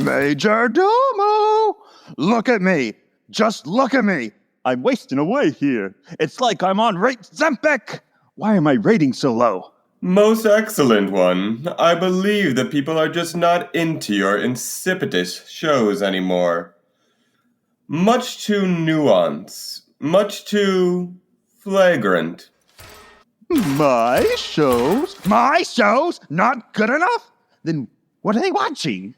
Major Domo! Look at me! Just look at me! I'm wasting away here. It's like I'm on rate Zempic! Why am I rating so low? Most excellent one. I believe that people are just not into your insipidous shows anymore. Much too nuanced. Much too flagrant. My shows? My shows? Not good enough? Then what are they watching?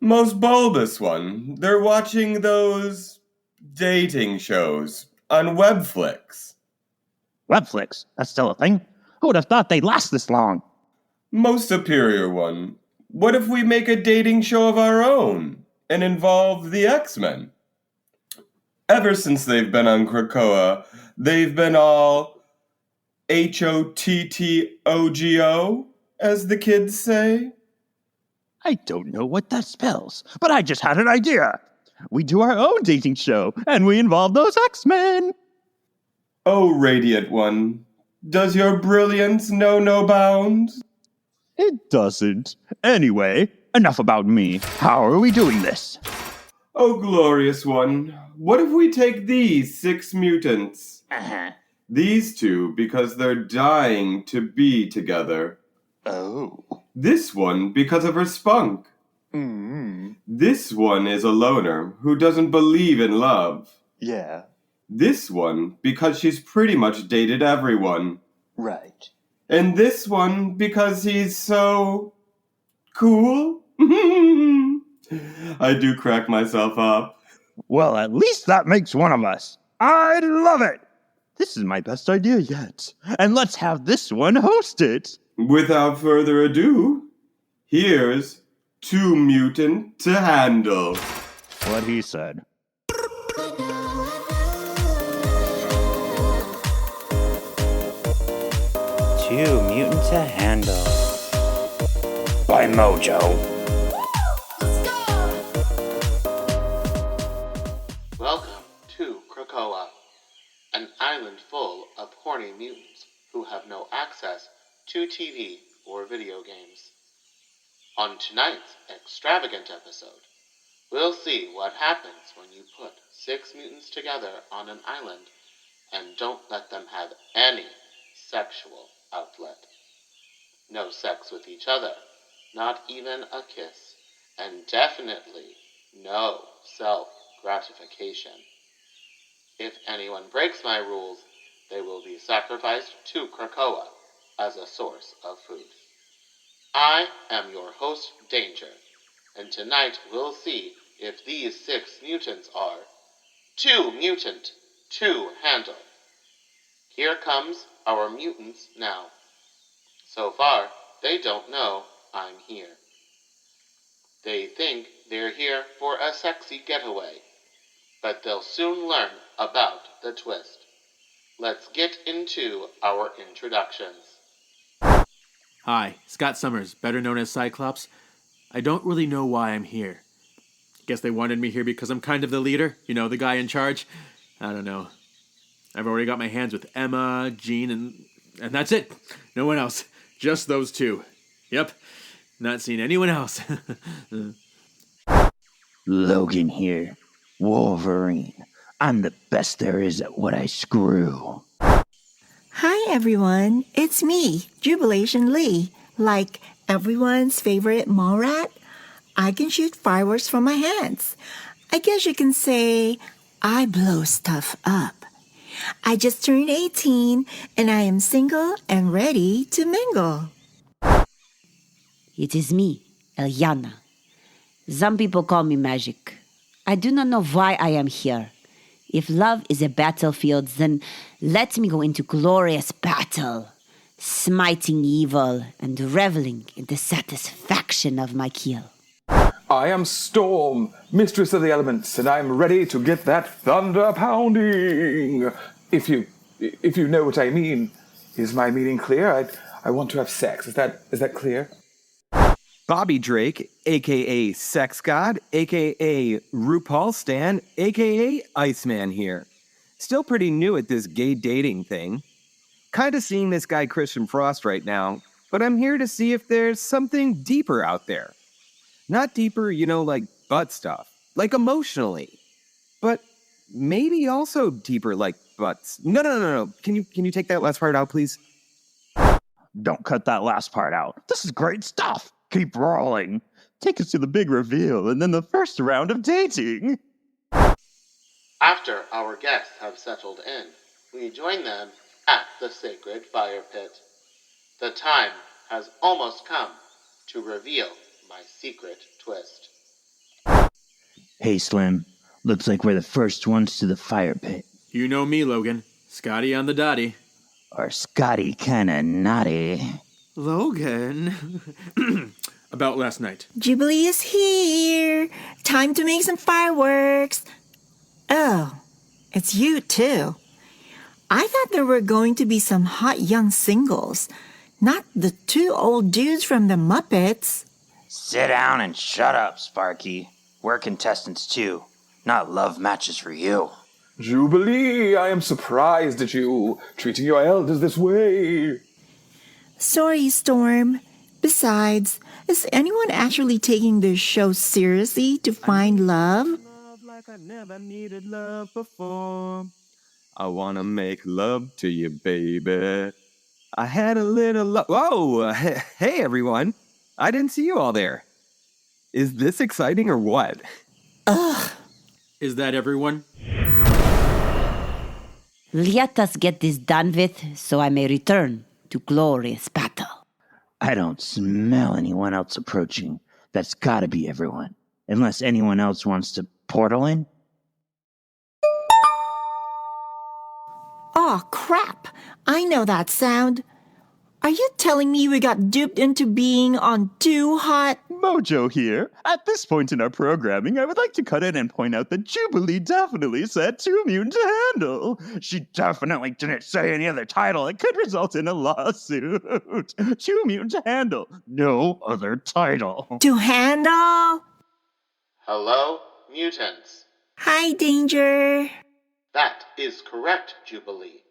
Most bulbous one. They're watching those dating shows on Webflix. Webflix? That's still a thing? Who would have thought they'd last this long? Most superior one. What if we make a dating show of our own and involve the X-Men? Ever since they've been on Krakoa, they've been all HOTTOGO, as the kids say. I don't know what that spells, but I just had an idea. We do our own dating show, and we involve those X-Men. Oh, radiant one, does your brilliance know no bounds? It doesn't. Anyway, enough about me. How are we doing this? Oh, glorious one, what if we take these 6 mutants? These 2 because they're dying to be together. Oh. This one because of her spunk. This one is a loner who doesn't believe in love. Yeah. This one because she's pretty much dated everyone. Right. And this one because he's so cool. I do crack myself up. Well, at least that makes one of us. I love it. This is my best idea yet. And let's have this one host it. Without further ado, here's 2 Mutant to handle. What he said. 2 Mutant to handle. By Mojo. Welcome to Krakoa, an island full of horny mutants who have no access to TV or video games. On tonight's extravagant episode, we'll see what happens when you put 6 mutants together on an island and don't let them have any sexual outlet. No sex with each other, not even a kiss, and definitely no self-gratification. If anyone breaks my rules, they will be sacrificed to Krakoa as a source of food. I am your host, Danger, and tonight we'll see if these 6 mutants are too mutant to handle. Here comes our mutants now. So far, they don't know I'm here. They think they're here for a sexy getaway, but they'll soon learn about the twist. Let's get into our introductions. Hi, Scott Summers, better known as Cyclops. I don't really know why I'm here. Guess they wanted me here because I'm kind of the leader, you know, the guy in charge. I don't know. I've already got my hands with Emma, Jean, and that's it. No one else. Just those 2. Yep. Not seen anyone else. Logan here. Wolverine. I'm the best there is at what I screw. Hi everyone, it's me, Jubilee Lee. Like everyone's favorite mall rat, I can shoot fireworks from my hands. I guess you can say I blow stuff up. I just turned 18 and I am single and ready to mingle. It is me, Eliana. Some people call me Magik. I do not know why I am here. If love is a battlefield, then let me go into glorious battle, smiting evil and reveling in the satisfaction of my kill. I am Storm, mistress of the elements, and I'm ready to get that thunder pounding. If you know what I mean. Is my meaning clear? I want to have sex. Is that clear? Bobby Drake, a.k.a. Sex God, a.k.a. RuPaul Stan, a.k.a. Iceman here. Still pretty new at this gay dating thing. Kinda seeing this guy Christian Frost right now, but I'm here to see if there's something deeper out there. Not deeper, like butt stuff. Like emotionally. But maybe also deeper like butts. No. Can you take that last part out, please? Don't cut that last part out. This is great stuff. Keep rolling. Take us to the big reveal and then the first round of dating. After our guests have settled in, we join them at the sacred fire pit. The time has almost come to reveal my secret twist. Hey, Slim. Looks like we're the first ones to the fire pit. You know me, Logan. Scotty on the dotty. Or Scotty kinda naughty. Logan. About last night. Jubilee is here. Time to make some fireworks. Oh, it's you too. I thought there were going to be some hot young singles, not the two old dudes from the Muppets. Sit down and shut up, Sparky. We're contestants too, not love matches for you. Jubilee, I am surprised at you, treating your elders this way. Sorry, Storm. Besides, is anyone actually taking this show seriously to find love? Love like I never needed love before. I wanna make love to you, baby. I had a little love. Whoa! Hey, everyone. I didn't see you all there. Is this exciting or what? Ugh. Is that everyone? Let us get this done with so I may return to glorious battle. I don't smell anyone else approaching. That's gotta be everyone. Unless anyone else wants to portal in. Aw, crap. I know that sound. Are you telling me we got duped into being on Too Hot? Mojo here. At this point in our programming, I would like to cut in and point out that Jubilee definitely said Too Mutant to handle. She definitely didn't say any other title. It could result in a lawsuit. Too Mutant to handle. No other title. To handle? Hello, mutants. Hi, Danger. That is correct, Jubilee.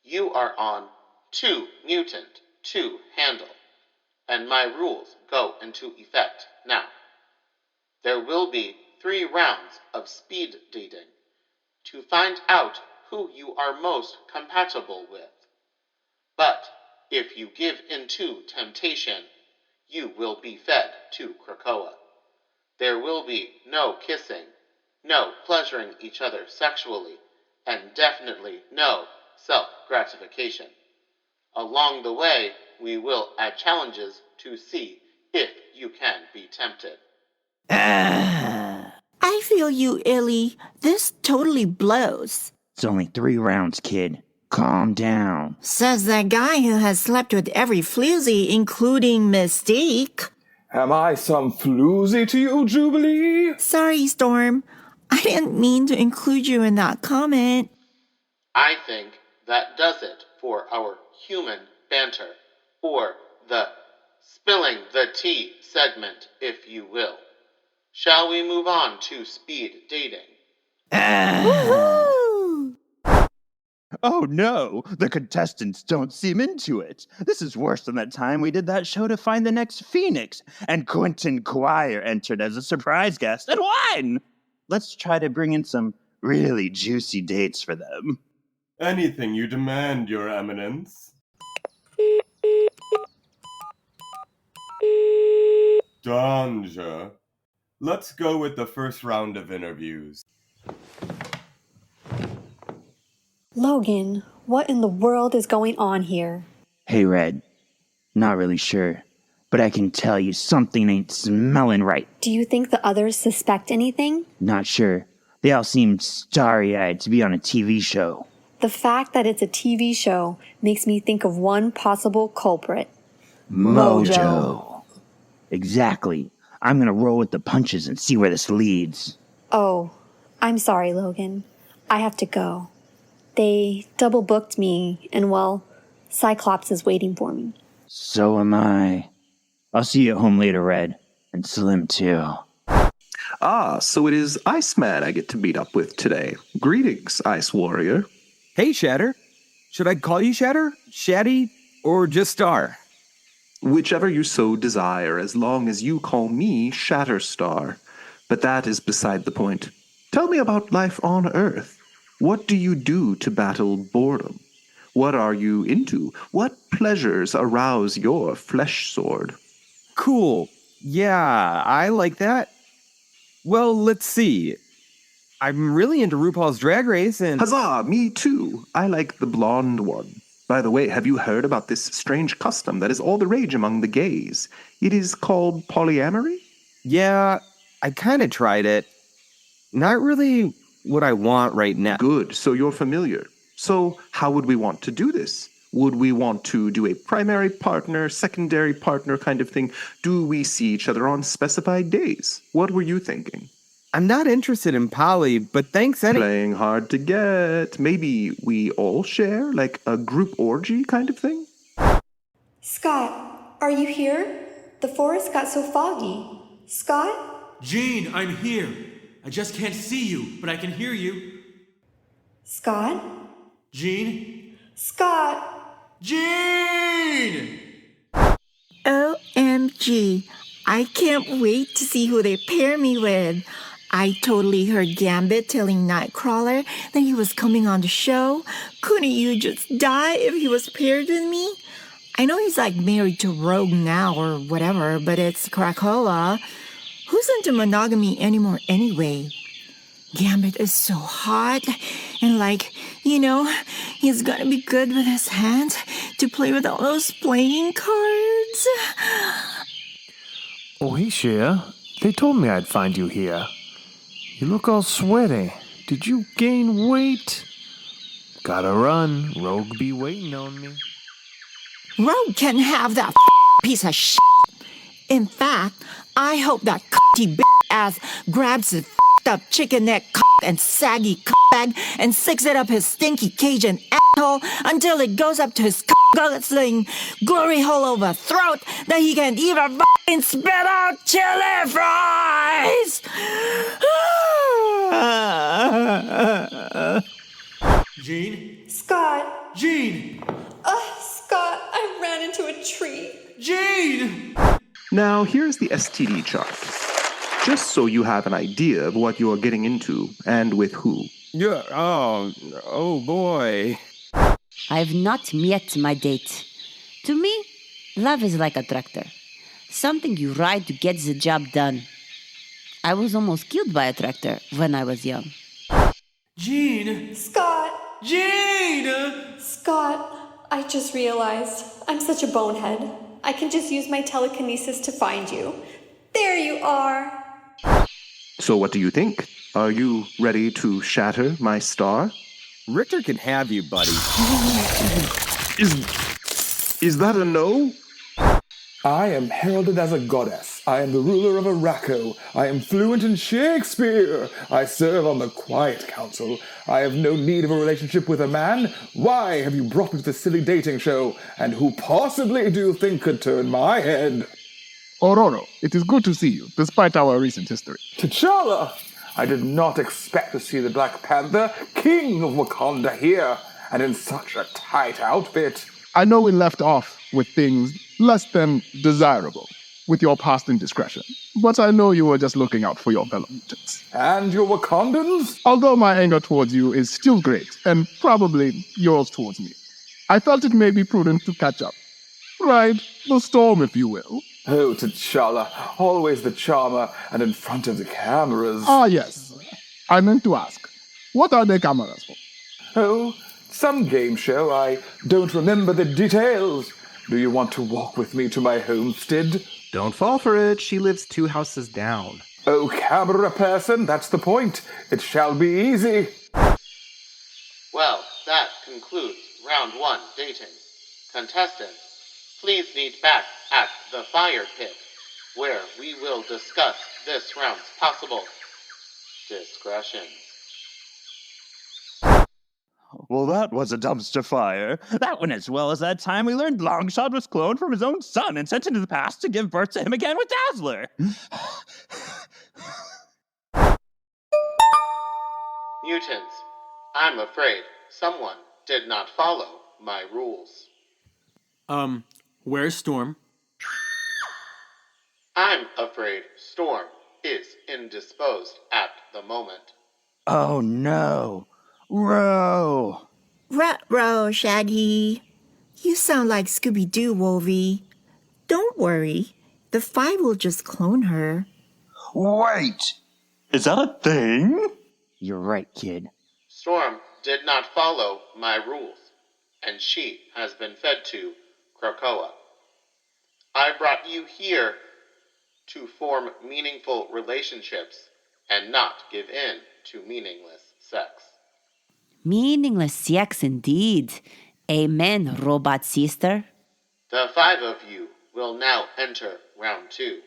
You are on Too Mutant to handle, and my rules go into effect now. There will be 3 rounds of speed dating to find out who you are most compatible with. But if you give into temptation, you will be fed to Krakoa. There will be no kissing, no pleasuring each other sexually, and definitely no self-gratification. Along the way, we will add challenges to see if you can be tempted. I feel you, Illy. This totally blows. It's only 3 rounds, kid. Calm down. Says that guy who has slept with every floozy, including Mystique. Am I some floozy to you, Jubilee? Sorry, Storm. I didn't mean to include you in that comment. I think that does it for our human banter, or the spilling the tea segment, if you will. Shall we move on to speed dating? Woohoo! Oh no, the contestants don't seem into it. This is worse than that time we did that show to find the next Phoenix, and Quentin Quire entered as a surprise guest and won! Let's try to bring in some really juicy dates for them. Anything you demand, Your Eminence. Danger. Let's go with the first round of interviews. Logan, what in the world is going on here? Hey, Red. Not really sure, but I can tell you something ain't smelling right. Do you think the others suspect anything? Not sure. They all seem starry-eyed to be on a TV show. The fact that it's a TV show makes me think of one possible culprit. Mojo. Exactly. I'm gonna roll with the punches and see where this leads. Oh, I'm sorry, Logan. I have to go. They double booked me, and well, Cyclops is waiting for me. So am I. I'll see you at home later, Red. And Slim, too. Ah, so it is Iceman I get to meet up with today. Greetings, Ice Warrior. Hey, Shatter. Should I call you Shatter, Shaddy, or just Star? Whichever you so desire, as long as you call me Shatterstar. But that is beside the point. Tell me about life on Earth. What do you do to battle boredom? What are you into? What pleasures arouse your flesh sword? Cool. Yeah, I like that. Well, let's see. I'm really into RuPaul's Drag Race and... Huzzah, me too. I like the blonde one. By the way, have you heard about this strange custom that is all the rage among the gays? It is called polyamory? Yeah, I kind of tried it. Not really what I want right now. Good, so you're familiar. So, how would we want to do this? Would we want to do a primary partner, secondary partner kind of thing? Do we see each other on specified days? What were you thinking? I'm not interested in poly, but thanks Playing hard to get. Maybe we all share, like a group orgy kind of thing? Scott, are you here? The forest got so foggy. Scott? Jean, I'm here. I just can't see you, but I can hear you. Scott? Jean? Scott! Jean! OMG. I can't wait to see who they pair me with. I totally heard Gambit telling Nightcrawler that he was coming on the show. Couldn't you just die if he was paired with me? I know he's like married to Rogue now or whatever, but it's Krakoa. Who's into monogamy anymore anyway? Gambit is so hot, and he's gonna be good with his hands to play with all those playing cards. Oh, hey, Shea. They told me I'd find you here. You look all sweaty. Did you gain weight? Gotta run. Rogue be waiting on me. Rogue can have that piece of shit. In fact, I hope that ass grabs his up chicken neck and saggy bag and sticks it up his stinky Cajun asshole until it goes up to his guzzling glory hole of a throat that he can even spit out chili fries. Jean? Scott! Jean! Scott, I ran into a tree. Jean! Now, here's the STD chart. Just so you have an idea of what you're getting into and with who. Yeah, oh boy. I've not met my date. To me, love is like a tractor. Something you ride to get the job done. I was almost killed by a tractor when I was young. Jean! Scott! Jean! Scott, I just realized I'm such a bonehead. I can just use my telekinesis to find you. There you are! So what do you think? Are you ready to shatter my star? Richter can have you, buddy. Is that a no? I am heralded as a goddess. I am the ruler of Araco. I am fluent in Shakespeare. I serve on the Quiet Council. I have no need of a relationship with a man. Why have you brought me to this silly dating show? And who possibly do you think could turn my head? Ororo, it is good to see you, despite our recent history. T'Challa! I did not expect to see the Black Panther, King of Wakanda, here, and in such a tight outfit. I know we left off with things less than desirable, with your past indiscretion, but I know you were just looking out for your fellow mutants. And your Wakandans? Although my anger towards you is still great, and probably yours towards me, I felt it may be prudent to catch up. Ride the storm, if you will. Oh, T'Challa, always the charmer, and in front of the cameras. Ah, yes. I meant to ask, what are the cameras for? Oh, some game show. I don't remember the details. Do you want to walk with me to my homestead? Don't fall for it. She lives 2 houses down. Oh, camera person, that's the point. It shall be easy. Well, that concludes round 1 dating. Contestants, please meet back at the fire pit, where we will discuss this round's possible discretions. Well, that was a dumpster fire. That went as well as that time we learned Longshot was cloned from his own son and sent into the past to give birth to him again with Dazzler. Mutants, I'm afraid someone did not follow my rules. Where's Storm? I'm afraid Storm is indisposed at the moment. Oh no. Row! Ruh-roh, Shaggy. You sound like Scooby-Doo, Wolvie. Don't worry. The Five will just clone her. Wait! Is that a thing? You're right, kid. Storm did not follow my rules, and she has been fed to Krakoa. I brought you here to form meaningful relationships and not give in to meaningless sex. Meaningless sex indeed. Amen, robot sister. The 5 of you will now enter round 2,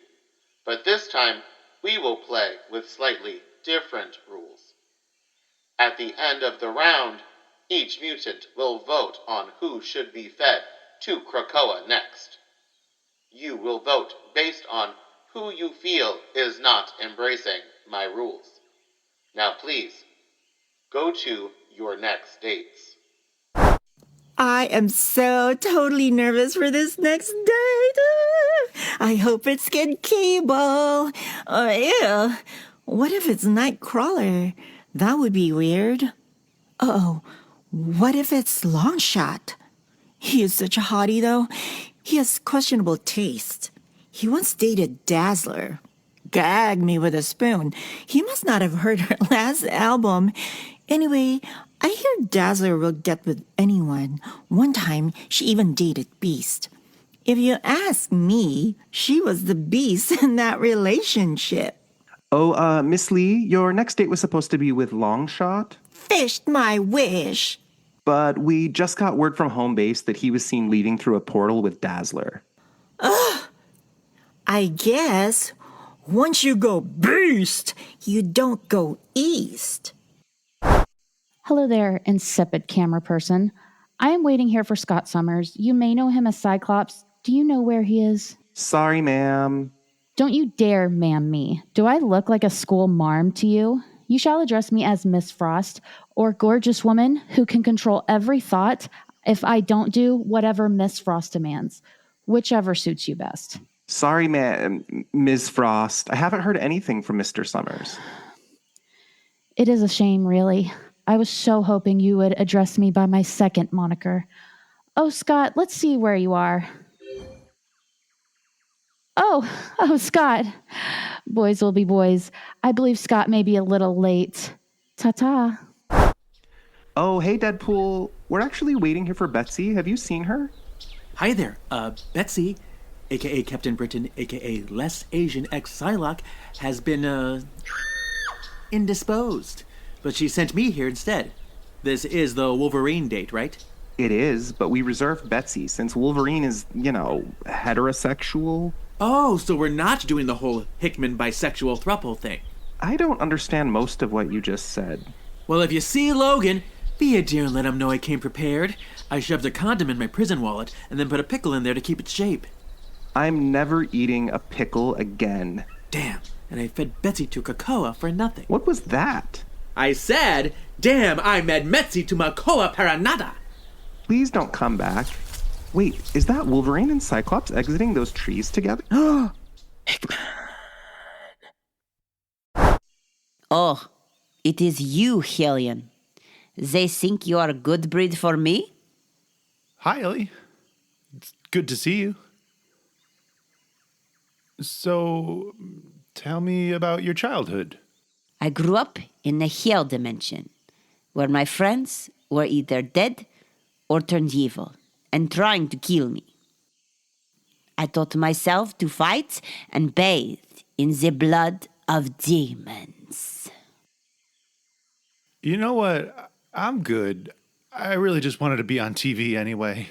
but this time we will play with slightly different rules. At the end of the round, each mutant will vote on who should be fed to Krakoa next. You will vote based on who you feel is not embracing my rules. Now please, go to your next dates. I am so totally nervous for this next date. I hope it's Kid Cable. Ew. What if it's Nightcrawler? That would be weird. Oh, what if it's Longshot? He is such a hottie, though. He has questionable taste. He once dated Dazzler. Gag me with a spoon. He must not have heard her last album. Anyway, I hear Dazzler will get with anyone. One time, she even dated Beast. If you ask me, she was the beast in that relationship. Oh, Miss Lee, your next date was supposed to be with Longshot, Fished my wish. but we just got word from home base that he was seen leaving through a portal with Dazzler. I guess once you go beast, you don't go east. Hello there, insipid camera person. I am waiting here for Scott Summers. You may know him as Cyclops. Do you know where he is? Sorry, ma'am. Don't you dare ma'am me. Do I look like a school marm to you? You shall address me as Miss Frost, or gorgeous woman who can control every thought if I don't do whatever Miss Frost demands, whichever suits you best. Sorry, ma'am, Ms. Frost. I haven't heard anything from Mr. Summers. It is a shame, really. I was so hoping you would address me by my second moniker. Oh, Scott, let's see where you are. Oh, Scott. Boys will be boys. I believe Scott may be a little late. Ta-ta. Oh, hey, Deadpool. We're actually waiting here for Betsy. Have you seen her? Hi there, Betsy, aka Captain Britain, aka Less Asian X Psylocke, has been, indisposed. But she sent me here instead. This is the Wolverine date, right? It is, but we reserved Betsy since Wolverine is, heterosexual. Oh, so we're not doing the whole Hickman bisexual throuple thing. I don't understand most of what you just said. Well, if you see Logan, be a dear and let him know I came prepared. I shoved a condom in my prison wallet and then put a pickle in there to keep its shape. I'm never eating a pickle again. Damn, and I fed Betsy to Krakoa for nothing. What was that? I said, damn, I med Betsy to Krakoa para nada. Please don't come back. Wait, is that Wolverine and Cyclops exiting those trees together? Oh, it is you, Hellion. They think you are a good breed for me? Hi, Ellie. It's good to see you. So, tell me about your childhood. I grew up in the Hell dimension, where my friends were either dead or turned evil and trying to kill me. I taught myself to fight and bathe in the blood of demons. You know what? I'm good. I really just wanted to be on TV anyway.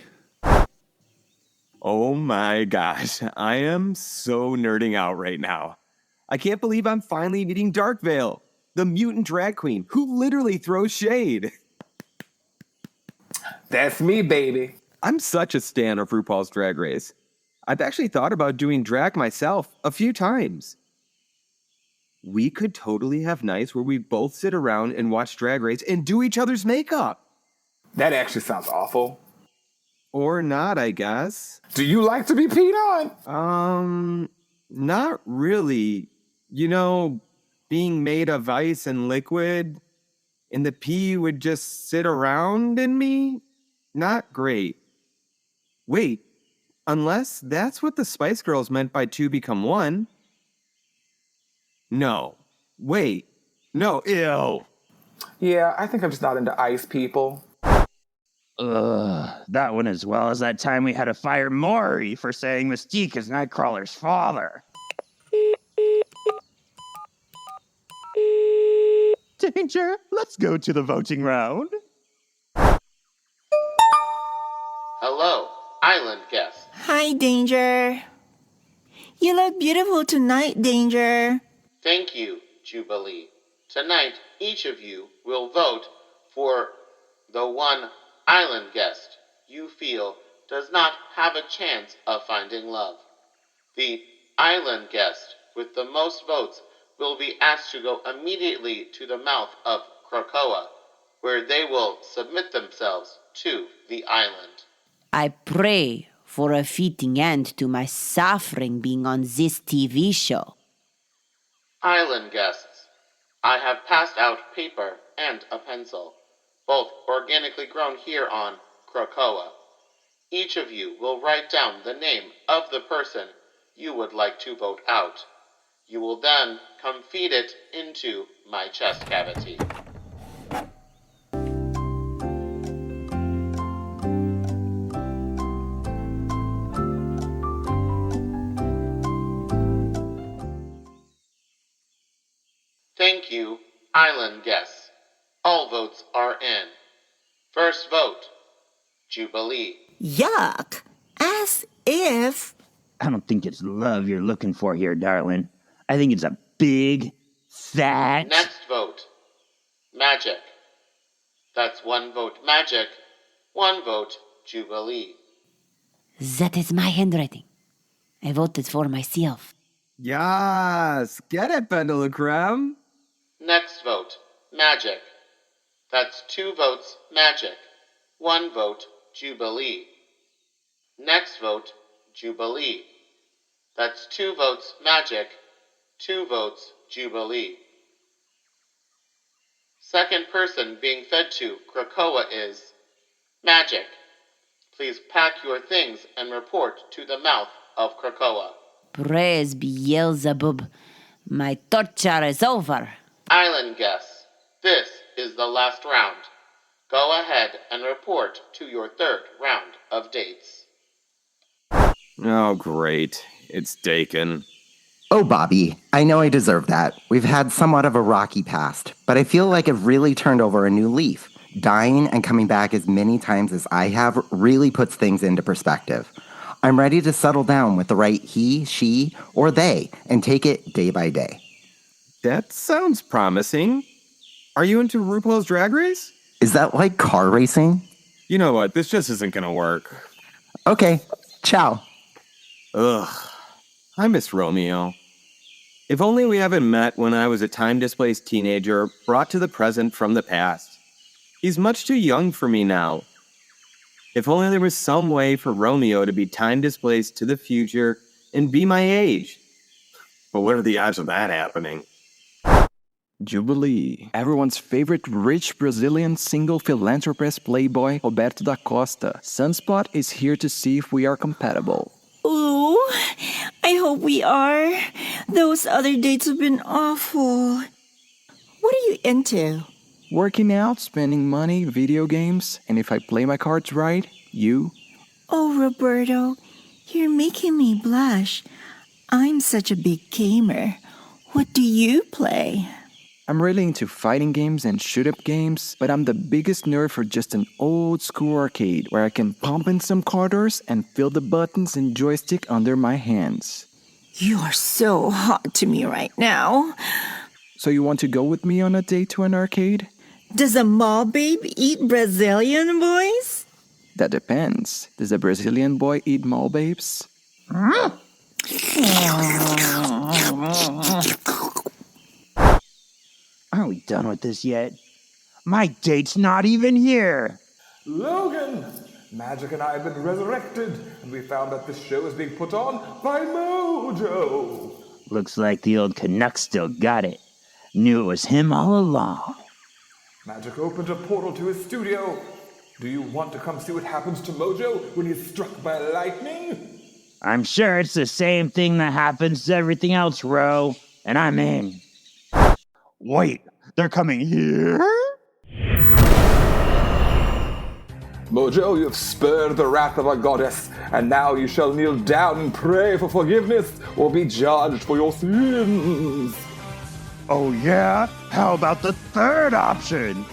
Oh my gosh, I am so nerding out right now. I can't believe I'm finally meeting Darkveil, the mutant drag queen who literally throws shade. That's me, baby. I'm such a stan of RuPaul's Drag Race. I've actually thought about doing drag myself a few times. We could totally have nights where we both sit around and watch Drag Race and do each other's makeup. That actually sounds awful. Or not, I guess. Do you like to be peed on? Not really. You know, being made of ice and liquid, and the pee would just sit around in me? Not great. Wait, unless that's what the Spice Girls meant by two become one. No. Wait. No, ew. Yeah, I think I'm just not into ice people. Ugh, that one as well as that time we had to fire Maury for saying Mystique is Nightcrawler's father. Danger, let's go to the voting round. Hello, island guests. Hi, Danger. You look beautiful tonight, Danger. Thank you, Jubilee. Tonight, each of you will vote for the one island guest you feel does not have a chance of finding love. The island guest with the most votes will be asked to go immediately to the mouth of Krakoa, where they will submit themselves to the island. I pray for a fitting end to my suffering being on this TV show. Island guests, I have passed out paper and a pencil, both organically grown here on Krakoa. Each of you will write down the name of the person you would like to vote out. You will then come feed it into my chest cavity. Thank you, island guests. All votes are in. First vote, Jubilee. Yuck. As if. I don't think it's love you're looking for here, darling. I think it's a big, fat... Next vote, Magik. That's one vote Magik, one vote Jubilee. That is my handwriting. I voted for myself. Yes, get it, Pendelocrem. Next vote, Magik. That's two votes Magik, one vote Jubilee. Next vote, Jubilee. That's two votes Magik, two votes Jubilee. Second person being fed to Krakoa is Magik. Please pack your things and report to the mouth of Krakoa. Praise Beelzebub. My torture is over. Island guests, this is the last round. Go ahead and report to your third round of dates. Oh, great. It's Dakin. Oh, Bobby, I know I deserve that. We've had somewhat of a rocky past, but I feel like I've really turned over a new leaf. Dying and coming back as many times as I have really puts things into perspective. I'm ready to settle down with the right he, she, or they and take it day by day. That sounds promising. Are you into RuPaul's Drag Race? Is that like car racing? You know what? This just isn't gonna work. Okay, ciao. Ugh. I miss Romeo. If only we haven't met when I was a time-displaced teenager brought to the present from the past. He's much too young for me now. If only there was some way for Romeo to be time-displaced to the future and be my age. But what are the odds of that happening? Jubilee, everyone's favorite rich Brazilian single philanthropist playboy Roberto da Costa. Sunspot is here to see if we are compatible. Ooh, I hope we are. Those other dates have been awful. What are you into? Working out, spending money, video games, and if I play my cards right, you. Oh, Roberto, you're making me blush. I'm such a big gamer. What do you play? I'm really into fighting games and shoot-up games, but I'm the biggest nerd for just an old-school arcade where I can pump in some quarters and feel the buttons and joystick under my hands. You are so hot to me right now. So you want to go with me on a date to an arcade? Does a mall babe eat Brazilian boys? That depends. Does a Brazilian boy eat mall babes? Aren't we done with this yet? My date's not even here. Logan, Magik and I have been resurrected, and we found that this show is being put on by Mojo. Looks like the old Canuck still got it. Knew it was him all along. Magik opened a portal to his studio. Do you want to come see what happens to Mojo when he's struck by lightning? I'm sure it's the same thing that happens to everything else, Ro, and I'm in. Wait, they're coming here? Mojo, you have spurred the wrath of a goddess, and now you shall kneel down and pray for forgiveness or be judged for your sins. Oh yeah? How about the third option?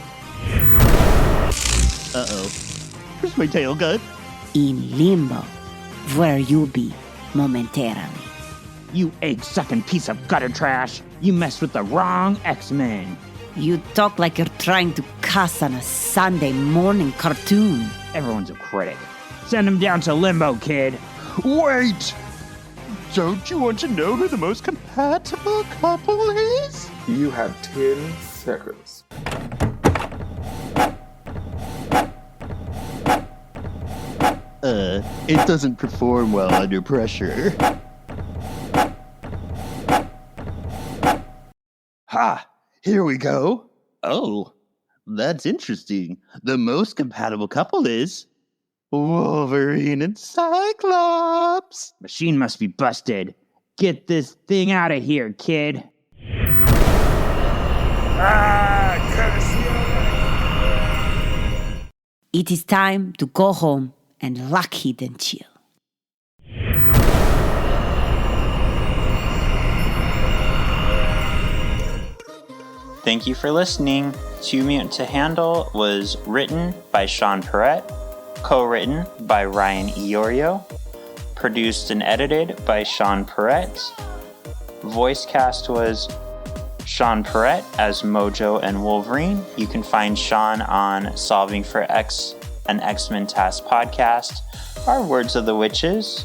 Uh-oh. Where's my tail gun? In limbo, where you'll be momentarily. You egg-sucking piece of gutter trash. You messed with the wrong X-Men. You talk like you're trying to cuss on a Sunday morning cartoon. Everyone's a critic. Send him down to limbo, kid. Wait! Don't you want to know who the most compatible couple is? You have 10 seconds. It doesn't perform well under pressure. Ha! Here we go. Oh, that's interesting. The most compatible couple is Wolverine and Cyclops. Machine must be busted. Get this thing out of here, kid. It is time to go home and lock it and chill. Thank you for listening. Two Mutant to Handle was written by Sean Perrette, co-written by Ryan Iorio, produced and edited by Sean Perrette. Voice cast was Sean Perrette as Mojo and Wolverine. You can find Sean on Solving for X, an X-Men Task podcast, Our Words of the Witches,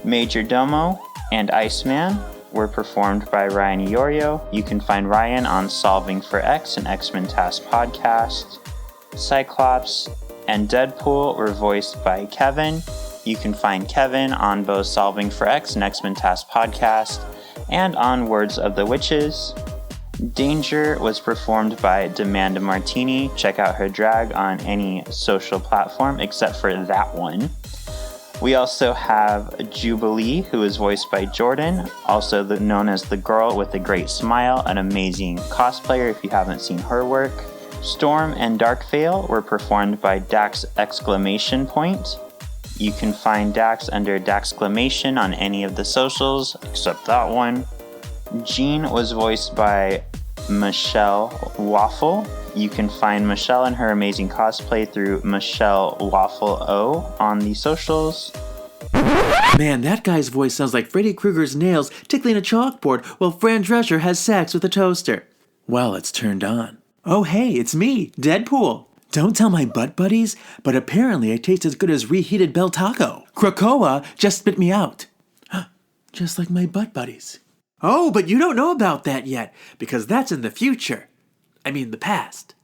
Major Domo, and Iceman were performed by Ryan Iorio. You can find Ryan on Solving for X, an X-Men Task podcast. Cyclops and Deadpool were voiced by Kevin. You can find Kevin on both Solving for X, an X-Men Task podcast, and on Words of the Witches. Danger was performed by Demanda Martini. Check out her drag on any social platform except for that one. We also have Jubilee, who is voiced by Jordan, also known as the girl with a great smile, an amazing cosplayer if you haven't seen her work. Storm and Darkveil were performed by Dax Exclamation Point. You can find Dax under Daxclamation on any of the socials except that one. Jean was voiced by Michelle Waffle. You can find Michelle and her amazing cosplay through Michelle Waffle O on the socials. Man, that guy's voice sounds like Freddy Krueger's nails tickling a chalkboard while Fran Drescher has sex with a toaster. Well, it's turned on. Oh hey, it's me, Deadpool. Don't tell my butt buddies, but apparently I taste as good as reheated Bel Taco. Krakoa just spit me out. Just like my butt buddies. Oh, but you don't know about that yet, because that's in the future. I mean, the past.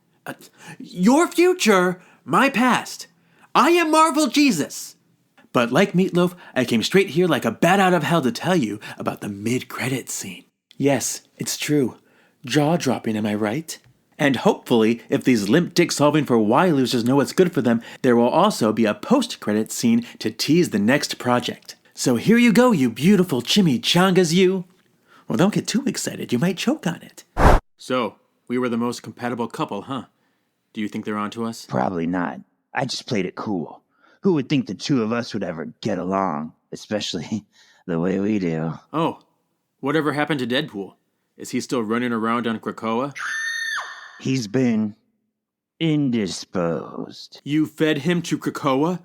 Your future, my past. I am Marvel Jesus. But like Meatloaf, I came straight here like a bat out of hell to tell you about the mid-credits scene. Yes, it's true. Jaw-dropping, am I right? And hopefully, if these limp dick solving for why losers know what's good for them, there will also be a post-credits scene to tease the next project. So here you go, you beautiful chimichangas, you. Well, don't get too excited. You might choke on it. So, we were the most compatible couple, huh? Do you think they're onto us? Probably not. I just played it cool. Who would think the two of us would ever get along? Especially the way we do. Oh, whatever happened to Deadpool? Is he still running around on Krakoa? He's been indisposed. You fed him to Krakoa?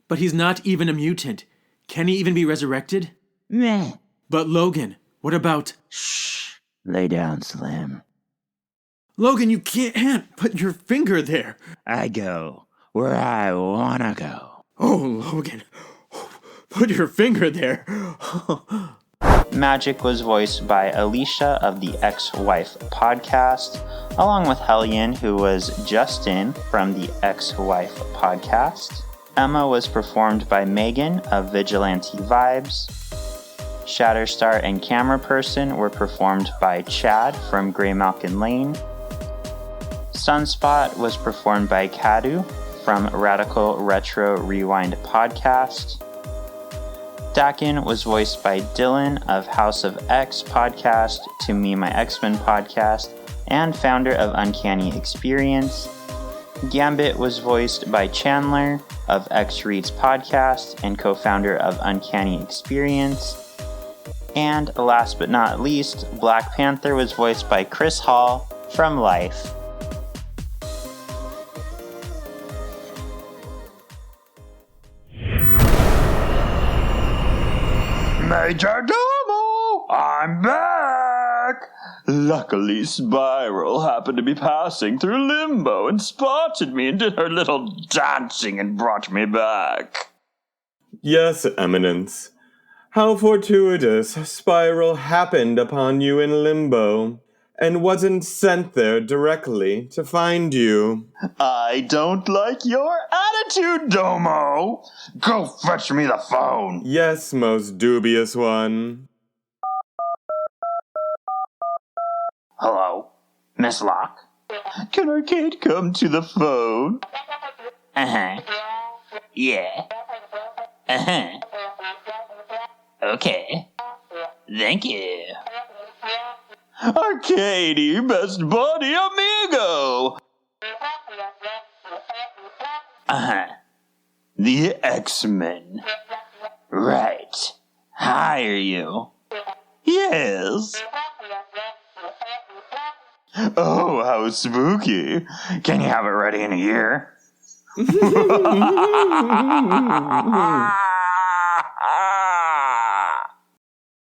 But he's not even a mutant. Can he even be resurrected? Meh. But Logan, what about... Shh. Lay down, Slim. Logan, you can't put your finger there. I go where I wanna go. Oh, Logan. Put your finger there. Magik was voiced by Alicia of the Ex-Wife podcast, along with Hellion, who was Justin from the Ex-Wife podcast. Emma was performed by Megan of Vigilante Vibes. Shatterstar and Camera Person were performed by Chad from Greymalkin Lane. Sunspot was performed by Kadu from Radical Retro Rewind Podcast. Dakin was voiced by Dylan of House of X Podcast, To Me My X-Men Podcast, and founder of Uncanny Experience. Gambit was voiced by Chandler of X Reads Podcast and co-founder of Uncanny Experience. And last but not least, Black Panther was voiced by Chris Hall from Life. Major Domo! I'm back! Luckily, Spiral happened to be passing through Limbo and spotted me and did her little dancing and brought me back. Yes, Eminence. How fortuitous Spiral happened upon you in Limbo, and wasn't sent there directly to find you. I don't like your attitude, Domo! Go fetch me the phone! Yes, most dubious one. Hello, Miss Locke? Can Arcade come to the phone? Uh-huh. Yeah. Uh-huh. Okay. Thank you. Arcady, best buddy amigo! Uh-huh. The X-Men. Right. Hire you. Yes. Oh, how spooky. Can you have it ready in a year?